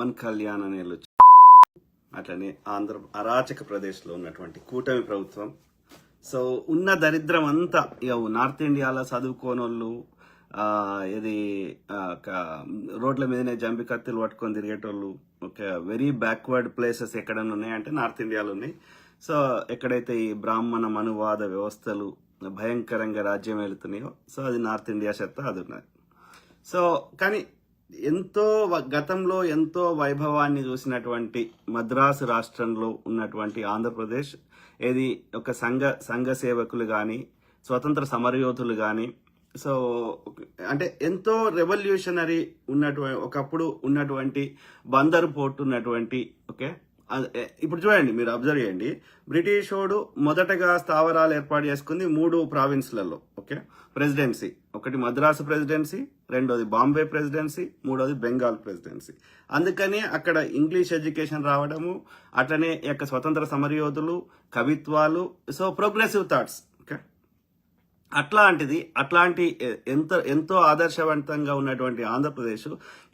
పవన్ కళ్యాణ్ అనే అట్లనే అరాచక ప్రదేశ్లో ఉన్నటువంటి కూటమి ప్రభుత్వం. సో ఉన్న దరిద్రం అంతా ఇక నార్త్ ఇండియాలో చదువుకోనోళ్ళు ఇది రోడ్ల మీదనే జంపి కత్తులు పట్టుకొని తిరిగేటోళ్ళు, ఒక వెరీ బ్యాక్వర్డ్ ప్లేసెస్ ఎక్కడన్నా ఉన్నాయంటే నార్త్ ఇండియాలో ఉన్నాయి. సో ఎక్కడైతే ఈ బ్రాహ్మణ మనువాద వ్యవస్థలు భయంకరంగా రాజ్యం వెళుతున్నాయో సో అది నార్త్ ఇండియా చెత్త అది ఉన్నది. సో కానీ గతంలో ఎంతో వైభవాన్ని చూసినటువంటి మద్రాసు రాష్ట్రంలో ఉన్నటువంటి ఆంధ్రప్రదేశ్ ఏది ఒక సంఘ సేవకులు కానీ స్వతంత్ర సమరయోధులు కానీ సో అంటే ఎంతో రెవల్యూషనరీ ఒకప్పుడు ఉన్నటువంటి బందరు పోర్ట్ ఉన్నటువంటి ఓకే. ఇప్పుడు చూడండి, మీరు అబ్జర్వ్ చేయండి, బ్రిటిష్ వాడు మొదటగా స్థావరాలు ఏర్పాటు చేసుకుంది 3 ప్రావిన్స్లలో ఓకే ప్రెసిడెన్సీ. ఒకటి మద్రాసు ప్రెసిడెన్సీ, రెండోది బాంబే ప్రెసిడెన్సీ, మూడోది బెంగాల్ ప్రెసిడెన్సీ. అందుకని అక్కడ ఇంగ్లీష్ ఎడ్యుకేషన్ రావడము, అట్లనే యొక్క స్వతంత్ర సమరయోధులు, కవిత్వాలు, సో ప్రోగ్రెసివ్ థాట్స్ ఓకే. అట్లాంటి ఎంతో ఆదర్శవంతంగా ఉన్నటువంటి ఆంధ్రప్రదేశ్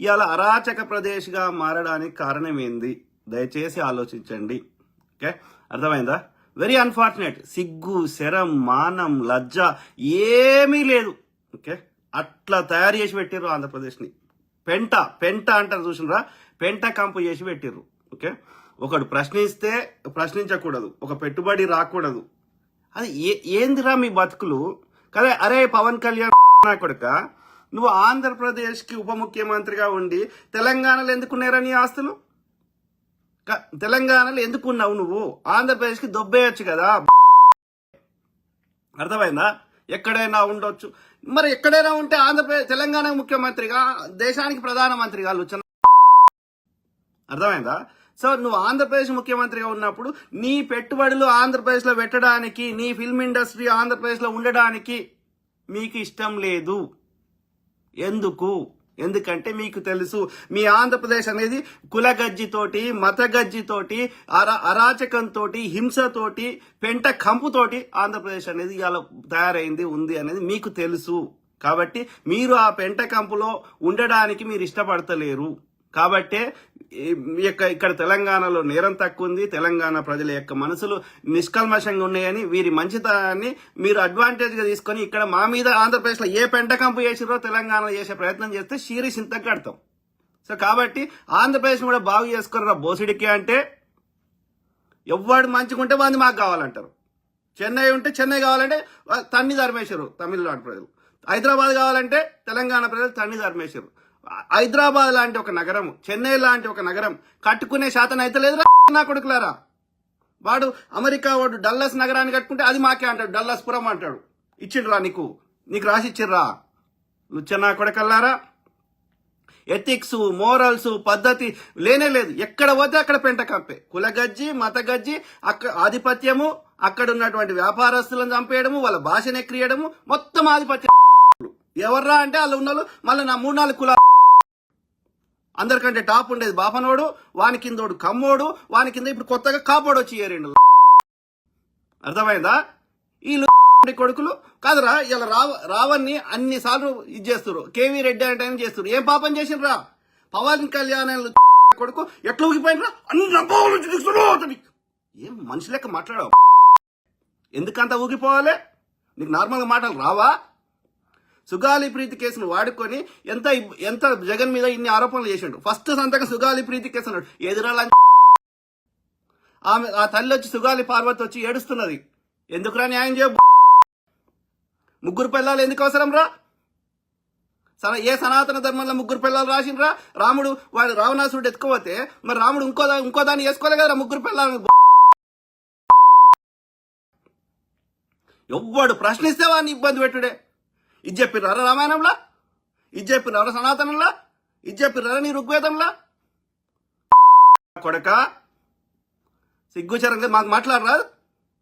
ఇవాళ అరాచక ప్రదేశ్గా మారడానికి కారణం ఏంది? దయచేసి ఆలోచించండి ఓకే. అర్థమైందా? Very unfortunate. సిగ్గు, శరం, మానం, లజ్జ ఏమీ లేదు ఓకే. అట్లా తయారు చేసి పెట్టిర్రు ఆంధ్రప్రదేశ్ని. పెంట అంటారు చూసినరా, పెంట కంపు చేసి పెట్టిర్రు ఓకే. ఒకడు ప్రశ్నిస్తే ప్రశ్నించకూడదు, ఒక పెట్టుబడి రాకూడదు. అది ఏందిరా మీ బతుకులు కదా? అరే పవన్ కళ్యాణ్ కొడుక, నువ్వు ఆంధ్రప్రదేశ్కి ఉప ముఖ్యమంత్రిగా ఉండి తెలంగాణలో ఎందుకున్నారా నీ ఆస్తులు? తెలంగాణలో ఎందుకున్నావు నువ్వు? ఆంధ్రప్రదేశ్కి దొబ్బేయచ్చు కదా. అర్థమైందా? ఎక్కడైనా ఉండొచ్చు, మరి ఎక్కడైనా ఉంటే ఆంధ్రప్రదేశ్ తెలంగాణ ముఖ్యమంత్రిగా దేశానికి ప్రధానమంత్రిగా అర్థమైందా? సో నువ్వు ఆంధ్రప్రదేశ్ ముఖ్యమంత్రిగా ఉన్నప్పుడు నీ పెట్టుబడులు ఆంధ్రప్రదేశ్లో పెట్టడానికి, నీ ఫిల్మ్ ఇండస్ట్రీ ఆంధ్రప్రదేశ్లో ఉండడానికి మీకు ఇష్టం లేదు. ఎందుకంటే మీకు తెలుసు మీ ఆంధ్రప్రదేశ్ అనేది కులగజ్జితోటి, మత గజ్జితోటి, అరాచకంతో, హింసతోటి, పెంట కంపుతోటి ఆంధ్రప్రదేశ్ అనేది ఇలా తయారైంది ఉంది అనేది మీకు తెలుసు. కాబట్టి మీరు ఆ పెంట కంపులో ఉండడానికి మీరు ఇష్టపడతలేరు. కాబట్టే ఇక్కడ తెలంగాణలో నేరం తక్కువ ఉంది, తెలంగాణ ప్రజల యొక్క మనసులు నిష్కల్మషంగా ఉన్నాయని వీరి మంచితనాన్ని మీరు అడ్వాంటేజ్ గా తీసుకొని ఇక్కడ మా మీద ఆంధ్రప్రదేశ్లో ఏ పెంట కంపు చేసిరో తెలంగాణలో చేసే ప్రయత్నం చేస్తే షీరి సింత కడతాం. సో కాబట్టి ఆంధ్రప్రదేశ్ కూడా బాగు చేసుకున్నారా బోసిడికి అంటే ఎవ్వడు మంచిగుంటే వాంది మాకు కావాలంటారు. చెన్నై ఉంటే చెన్నై కావాలంటే తన్ని ధర్మేశ్వరు తమిళనాడు ప్రజలు, హైదరాబాద్ కావాలంటే తెలంగాణ ప్రజలు తన్ని ధర్మేశ్వరు. హైదరాబాద్ లాంటి ఒక నగరం, చెన్నై లాంటి ఒక నగరం కట్టుకునే శాతం అయితే లేదు నా కొడుకులారా. వాడు అమెరికా వాడు డల్లస్ నగరాన్ని కట్టుకుంటే అది మాకే అంటాడు, డల్లస్ పురం అంటాడు. ఇచ్చిండ్రా నీకు రాసిచ్చిర్రా లుచ్చనా కొడకల్లారా? ఎథిక్స్, మోరల్స్, పద్ధతి లేనే లేదు. ఎక్కడ పోతే అక్కడ పెంట కప్పే, కులగజ్జి, మత గజ్జి, ఆధిపత్యము, అక్కడ ఉన్నటువంటి వ్యాపారస్తులను చంపేయడము, వాళ్ళ భాషను ఎక్కియడము, మొత్తం ఆధిపత్యం. ఎవర్రా అంటే వాళ్ళు ఉన్నోళ్ళు మళ్ళీ నా 3-4 కులాలు. అందరికంటే టాప్ ఉండేది బాపనోడు, వాని కిందోడు కమ్మోడు, వాని కింద ఇప్పుడు కొత్తగా కాపోడు వచ్చి ఏరేండు. అర్థమైందా? ఈ కొడుకులు కాదురా ఇలా రావణ్ణి అన్నిసార్లు ఇది చేస్తారు, కేవీ రెడ్డి అంటే చేస్తారు. ఏం పాపం చేసిండ్రా? పవన్ కళ్యాణ్ కొడుకు ఎట్లా ఊగిపోయినరా? అన్ని ఏం మనిషి లెక్క మాట్లాడావు? ఎందుకంత ఊగిపోవాలి? నీకు నార్మల్గా మాటలు రావా? సుగాలి ప్రీతి కేసును వాడుకొని ఎంత జగన్ మీద ఇన్ని ఆరోపణలు చేసిండు. ఫస్ట్ సంతకం సుగాలి ప్రీతి కేసు అన్నాడు. ఎదురాల ఆ తల్లి వచ్చి సుగాలి పార్వతి వచ్చి ఏడుస్తున్నది. ఎందుకురా న్యాయం చేయ? 3 పిల్లలు ఎందుకు అవసరం రా? ఏ సనాతన ధర్మంలో 3 పిల్లలు రాసిండ్రా? రాముడు వాడు రావణాసురుడు ఎత్తుకోపోతే మరి రాముడు ఇంకో దాన్ని వేసుకోలే కదా 3 పిల్లలు. ఎవ్వడు ప్రశ్నిస్తే వాడిని ఇబ్బంది పెట్టుడే. ఇది చెప్పిర్రా రామాయణంలా? ఇది చెప్పిర్రా సనాతనంలా? ఇది చెప్పిర్రా నీ ఋగ్వేదంలా? కొడక సిగ్గుచరంగా మాకు మాట్లాడరా?